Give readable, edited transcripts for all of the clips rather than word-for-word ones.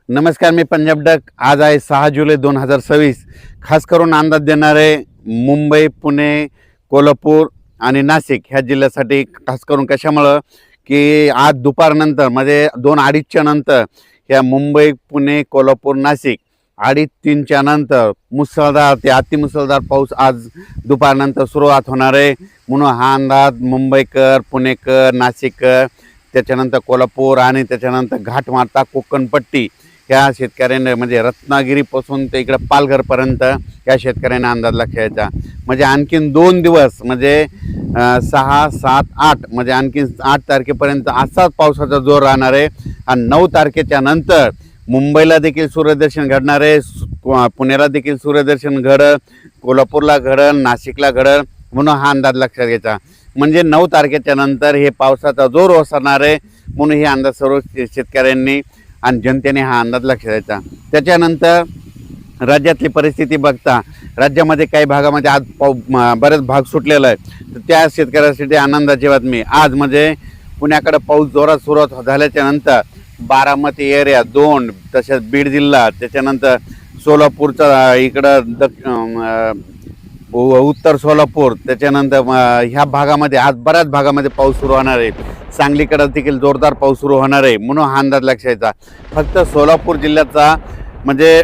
नमस्कार, मी पंजाब डक। आज आहे 6 जुलै 2026। खास करून अंदाज देणारे मुंबई, पुणे, कोल्हापूर आणि नाशिक ह्या जिल्ह्यासाठी खास करून कशामुळं की आज दुपारनंतर म्हणजे 2-2:30च्या नंतर ह्या मुंबई, पुणे, कोल्हापूर, नाशिक 2:30-3च्या नंतर मुसळधार ते अतिमुसळधार पाऊस आज दुपारनंतर सुरुवात होणार आहे। म्हणून हा अंदाज मुंबईकर, पुणेकर, नाशिककर, त्याच्यानंतर कोल्हापूर आणि त्याच्यानंतर घाटमाता कोकणपट्टी ह्या शेतकऱ्यांना म्हणजे रत्नागिरीपासून ते इकडे पालघरपर्यंत या शेतकऱ्यांना अंदाज लक्षायचा। म्हणजे आणखीन 2 दिवस म्हणजे 6, 7, 8 म्हणजे आणखीन 8 तारखेपर्यंत असाच पावसाचा जोर राहणार आहे। आणि 9 तारखेच्या नंतर मुंबईला देखील सूर्यदर्शन घडणार आहे, पुण्याला देखील सूर्यदर्शन घडल, कोल्हापूरला घडल, नाशिकला घडल। म्हणून हा अंदाज लक्षात घ्यायचा। म्हणजे 9 तारखेच्या नंतर हे पावसाचा जोर ओसरणार आहे। म्हणून हे अंदाज सर्व शेतकऱ्यांनी आणि जनतेने हा अंदाज लक्षात द्यायचा। त्याच्यानंतर राज्यातली परिस्थिती बघता राज्यामध्ये काही भागामध्ये आज बरेच भाग सुटलेला आहे, तर त्या शेतकऱ्यांसाठी आनंदाची बातमी। आज म्हणजे पुण्याकडे पाऊस जोरात सुरुवात झाल्याच्या नंतर बारामती एरिया 2, तसेच बीड जिल्हा, त्याच्यानंतर सोलापूरचा इकडं उत्तर सोलापूर, त्याच्यानंतर ह्या भागामध्ये आज बऱ्याच भागामध्ये पाऊस सुरू होणार आहे। सांगलीकडे देखील जोरदार पाऊस सुरू होणार आहे। म्हणून हा अंदाज लक्षायचा। फक्त सोलापूर जिल्ह्याचा म्हणजे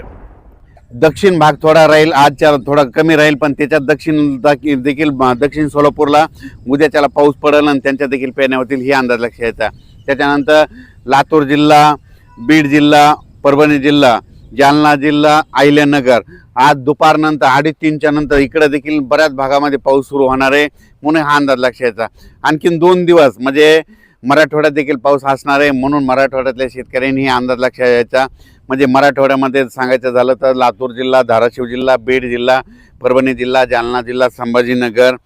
दक्षिण भाग थोडा राहील, आजच्या थोडा कमी राहील, पण त्याच्यात दक्षिण सोलापूरला उद्याच्याला पाऊस पडेल आणि त्यांच्या देखील पेरण्या होतील, ही अंदाज लक्षायचा। त्याच्यानंतर लातूर जिल्हा, बीड जिल्हा, परभणी जिल्हा, जालना जिल्हा, अहिल्यानगर आज दुपारनंतर 2:30च्या नंतर इकडे देखील बऱ्याच भागामध्ये पाऊस सुरू होणार आहे। म्हणून हा अंदाज लक्षायचा। आणखीन 2 दिवस म्हणजे मराठवाड्यात देखील पाऊस असणार आहे। म्हणून मराठवाड्यातल्या शेतकऱ्यांनी हा अंदाज लक्षात घ्यायचा। म्हणजे मराठवाड्यामध्ये सांगायचं झालं तर लातूर जिल्हा, धाराशिव जिल्हा, बीड जिल्हा, परभणी जिल्हा, जालना जिल्हा, संभाजीनगर,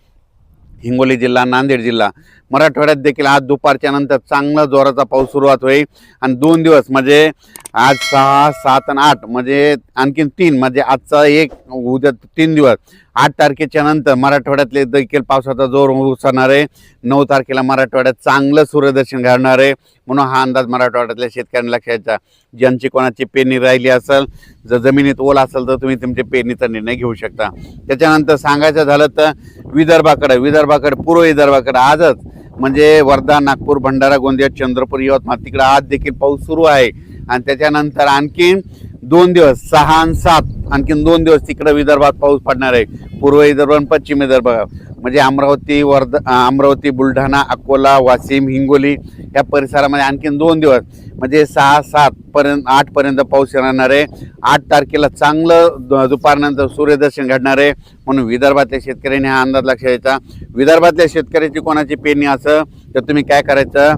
हिंगोली जिल्हा, नांदेड जिल्हा, मराठवाड्यात देखील आज दुपारच्या नंतर चांगला जोराचा पाऊस सुरुवात होईल। आणि 2 दिवस म्हणजे आज 6, 7 आणि 8 म्हणजे आणखीन 3 म्हणजे आजचा 1 उद्या 3 दिवस 8 तारखेच्या नंतर मराठवाड्यातले देखील पावसाचा जोर उसळणार आहे। 9 तारखेला मराठवाड्यात चांगलं सूर्यदर्शन घडणार आहे। म्हणून हा अंदाज मराठवाड्यातल्या शेतकऱ्यांना लक्षात घ्यायचा। ज्यांची कोणाची पेरणी राहिली असेल, जर जमिनीत ओल असेल तर तुम्ही तुमच्या पेरणीचा निर्णय घेऊ शकता। त्याच्यानंतर सांगायचं झालं तर विदर्भाकडे पूर्व विदर्भाकडे आजच म्हणजे वर्धा, नागपूर, भंडारा, गोंदिया, चंद्रपूर, यवतमाळ तिकडे आज देखील पाऊस सुरू आहे। आणि त्याच्यानंतर आणखीन 2 दिवस 6 आणि 7 आणखीन 2 दिवस तिकडे विदर्भात पाऊस पडणार आहे। पूर्व विदर्भ आणि पश्चिम विदर्भ म्हणजे अमरावती, बुलढाणा, अकोला, वाशिम, हिंगोली या परिसरामध्ये आणखीन 2 दिवस म्हणजे 6, 7 पर्यंत 8 पर्यंत पाऊस राहणार आहे। 8 तारखेला चांगलं दुपारनंतर सूर्यदर्शन घडणार आहे। म्हणून विदर्भातल्या शेतकऱ्यांनी हा अंदाज लक्षात घ्यायचा। विदर्भातल्या शेतकऱ्याची कोणाची पेरणी असं तर तुम्ही काय करायचं,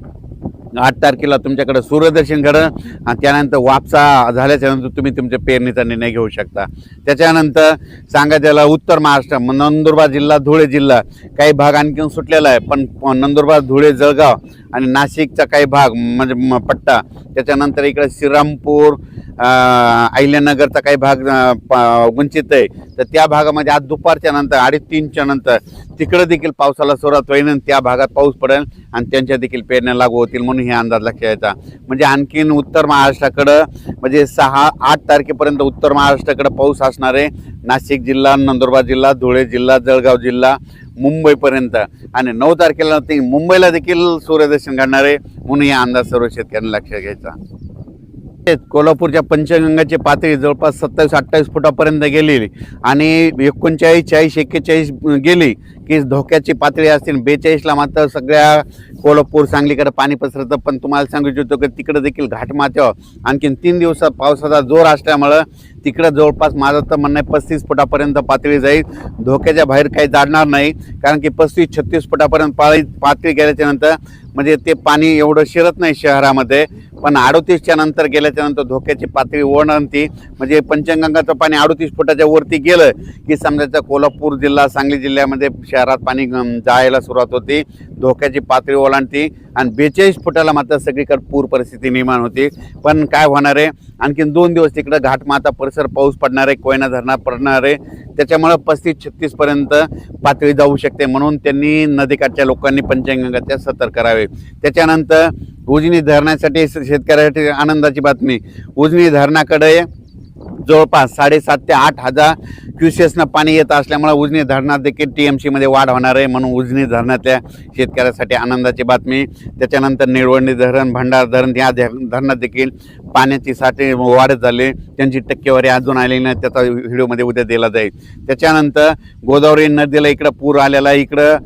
8 तारखेला तुमच्याकडे सूर्यदर्शन घडलं आणि त्यानंतर वापसा झाल्याच्यानंतर तुम्ही तुमच्या पेरणीचा निर्णय घेऊ शकता। त्याच्यानंतर सांगायला उत्तर महाराष्ट्र नंदुरबार जिल्हा, धुळे जिल्हा काही भाग आणखीन सुटलेला आहे, पण नंदुरबार, धुळे, जळगाव आणि नाशिकचा काही भाग म्हणजे पट्टा, त्याच्यानंतर इकडे श्रीरामपूर, अहिल्यानगरचा काही भाग वंचित आहे, तर त्या भागामध्ये आज दुपारच्या नंतर 2:30च्या नंतर तिकडे देखील पावसाला सुरुवात होईल आणि त्या भागात पाऊस पडेल आणि त्यांच्या देखील पेरण्या लागू होतील। म्हणून हे अंदाज लक्षात घ्यायचा। म्हणजे आणखीन उत्तर महाराष्ट्राकडं म्हणजे 6-8 तारखेपर्यंत उत्तर महाराष्ट्राकडे पाऊस असणार आहे। नाशिक जिल्हा, नंदुरबार जिल्हा, धुळे जिल्हा, जळगाव जिल्हा, मुंबईपर्यंत आणि 9 तारखेला मुंबईला देखील सूर्यदर्शन घडणार आहे। म्हणून हे अंदाज सर्व शेतकऱ्यांना लक्षात घ्यायचा। कोल्हापूरच्या पंचगंगाची पातळी जवळपास 27-28 फुटापर्यंत गेली आणि 39, 40, 41 गेली की धोक्याची पातळी असतील। 42ला मात्र सगळ्या कोल्हापूर, सांगलीकडे पाणी पसरतं। पण तुम्हाला सांगू इच्छितो की तिकडे देखील घाटमाथ्यावर आणखीन 3 दिवसात पावसाचा जोर असल्यामुळं तिकडे जवळपास माझं तर म्हणणं आहे 35 फुटापर्यंत पातळी जाईल। धोक्याच्या बाहेर काही जाणार नाही, कारण की 35-36 फुटापर्यंत पातळी गेल्याच्या नंतर म्हणजे ते पाणी एवढं शिरत नाही शहरामध्ये, पण 38च्या नंतर गेल्याच्या नंतर धोक्याची पातळी ओढणती म्हणजे पंचगंगाचं पाणी 38 फुटाच्या वरती गेलं की समजायचं कोल्हापूर जिल्हा, सांगली जिल्ह्यामध्ये शहरात पाणी जायला सुरुवात होती, धोक्याची पातळी ओलांडती आणि 42 फुटाला मात्र सगळीकडे पूर परिस्थिती निर्माण होती. पण काय होणार आहे, आणखीन 2 दिवस तिकडं घाटमाता परिसर पाऊस पडणार आहे, कोयना धरणात पडणार आहे, त्याच्यामुळं 35-36 पर्यंत पातळी जाऊ शकते. म्हणून त्यांनी नदीकाठच्या लोकांनी पंचगंगाच्या सतर्क करावे. त्याच्यानंतर उजनी धरणासाठी शेतकऱ्यासाठी आनंदाची बातमी, उजनी धरणाकडे जवळपास 7.5 ते 8 हजार क्युसेसनं पाणी येत असल्यामुळे उजनी धरणात देखील TMC मध्ये वाढ होणार आहे. म्हणून उजनी धरणातल्या शेतकऱ्यासाठी आनंदाची बातमी. त्याच्यानंतर निळवंडी धरण, भंडार धरण या धरणात देखील पाण्याची साठे वाढत झाली, त्यांची टक्केवारी अजून आलेली नाही, त्याचा व्हिडिओमध्ये उद्या दिला जाईल. त्याच्यानंतर गोदावरी नदीला इकडं पूर आलेला आहे, इकडं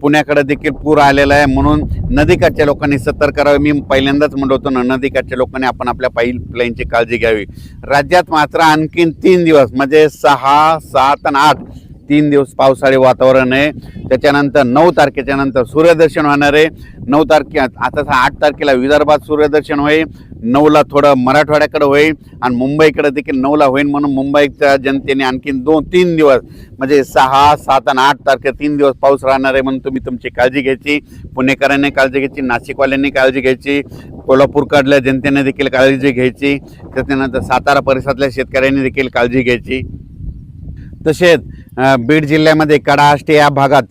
पुण्याकडे देखील पूर आलेला आहे. म्हणून नदीकाठच्या लोकांनी सतर्क करावे. मी पहिल्यांदाच म्हणत होतो ना, नदीकाठच्या लोकांनी आपण आपल्या पाईपलाईनची काळजी घ्यावी. राज्यात मात्र आणखीन 3 दिवस म्हणजे 6, 7 आणि 8 3 दिवस पावसाळी वातावरण आहे. त्याच्यानंतर 9 तारखेच्या नंतर सूर्यदर्शन होणार आहे. 9 तारखे आता 8 तारखेला विदर्भात सूर्यदर्शन होईल, 9ला थोडं मराठवाड्याकडे होईल आणि मुंबईकडे देखील 9ला होईल. म्हणून मुंबईच्या जनतेने आणखीन 2-3 दिवस म्हणजे 6, 7 आणि 8 तारखे 3 दिवस पाऊस राहणार आहे. म्हणून तुम्ही तुमची काळजी घ्यायची, पुणेकरांनी काळजी घ्यायची, नाशिकवाल्यांनी काळजी घ्यायची, कोल्हापूरकडल्या जनतेने देखील काळजी घ्यायची, त्याच्यानंतर सातारा परिसरातल्या शेतकऱ्यांनी देखील काळजी घ्यायची. तसेच बीड जिल्ह्यामध्ये कडा आष्टे या भागात